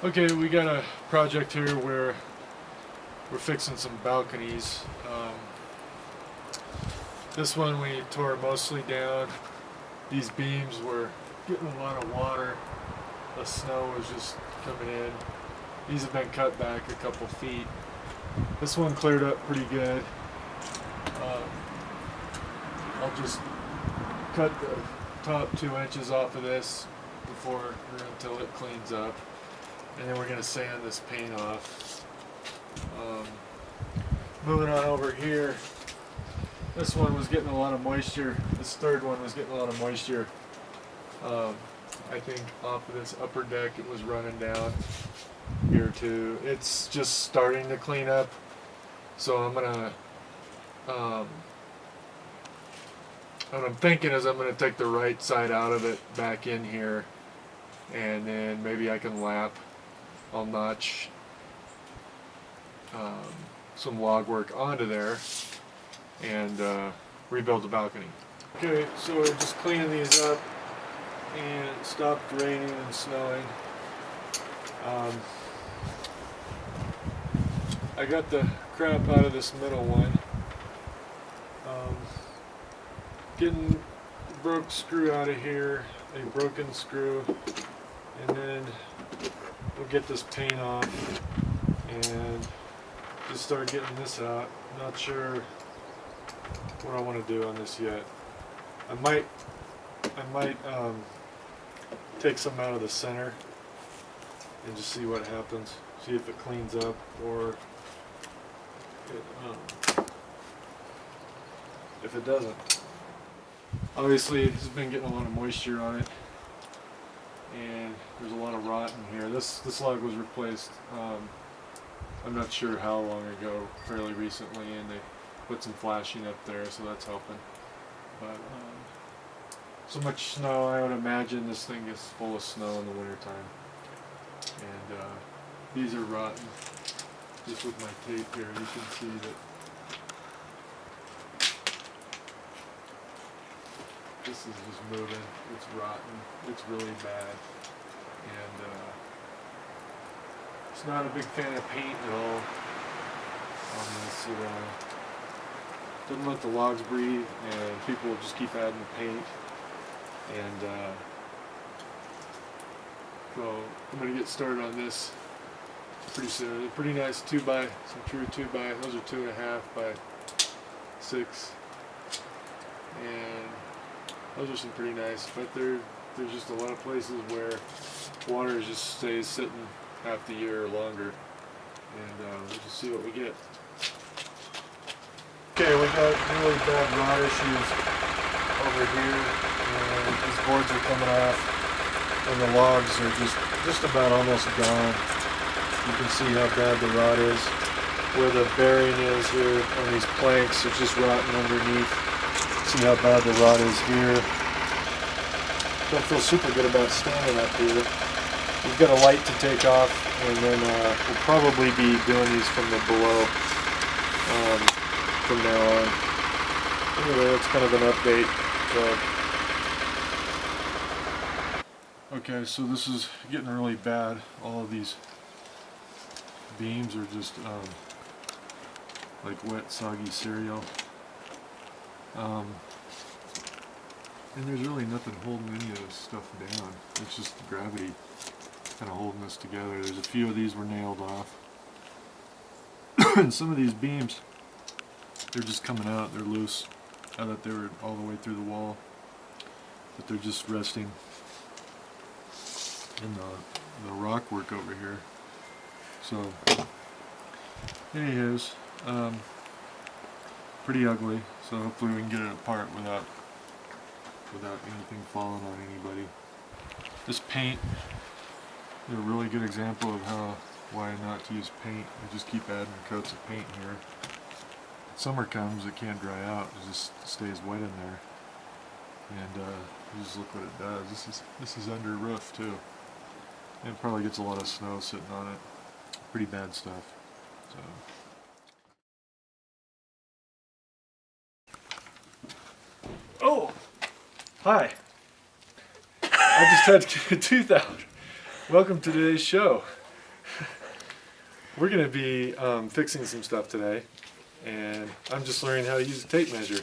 Okay, we got a project here where we're fixing some balconies. This one we tore mostly down. These beams were getting a lot of water. The snow was just coming in. These have been cut back a couple feet. This one cleared up pretty good. I'll just cut the top 2 inches off of this until it cleans up. And then we're going to sand this paint off. Moving on over here, this one was getting a lot of moisture. This third one was getting a lot of moisture. I think off of this upper deck it was running down here too. It's just starting to clean up. So I'm gonna, what I'm thinking is I'm gonna take the right side out of it back in here, and then maybe I can lap. I'll notch some log work onto there and rebuild the balcony. Okay, so we're just cleaning these up, and it stopped raining and snowing. I got the crap out of this middle one. Getting the broke screw out of here, a broken screw, and then we'll get this paint off and just start getting this out. Not sure what I want to do on this yet. I might take some out of the center and just see what happens. See if it cleans up or if it doesn't. Obviously, it's been getting a lot of moisture on it, and there's a lot of rot in here. This log was replaced. I'm not sure how long ago, fairly recently, and they put some flashing up there, so that's helping. But so much snow, I would imagine this thing is full of snow in the wintertime. And these are rotten. Just with my tape here, you can see that this is just moving. It's rotten. It's really bad. And it's not a big fan of paint at all on this. Doesn't let the logs breathe, and people will just keep adding paint. And so I'm going to get started on this pretty soon. They're pretty nice 2x, some true 2x. Those are 2.5 by 6, and those are some pretty nice. But there's just a lot of places where water just stays sitting half the year or longer, and we'll just see what we get. Okay, we got really bad rot issues over here, and these boards are coming off, and the logs are just about almost gone. You can see how bad the rot is. Where the bearing is here on these planks, it's just rotting underneath. See how bad the rot is here. Don't feel super good about standing up here. We've got a light to take off, and then we'll probably be doing these from the below from now on. Anyway, that's kind of an update. Okay, so this is getting really bad. All of these beams are just like wet, soggy cereal. And there's really nothing holding any of this stuff down. It's just the gravity kind of holding this together. There's a few of these were nailed off. And some of these beams, they're just coming out. They're loose. I thought they were all the way through the wall, but they're just resting in the rock work over here. So, anyways, pretty ugly. So hopefully we can get it apart without anything falling on anybody. This paint is a really good example of why not to use paint. We just keep adding coats of paint here. Summer comes, it can't dry out. It just stays wet in there, and you just look what it does. This is under roof too. And it probably gets a lot of snow sitting on it. Pretty bad stuff. So. Oh, hi. I just had to get a tooth out. Welcome to today's show. We're going to be fixing some stuff today, and I'm just learning how to use a tape measure.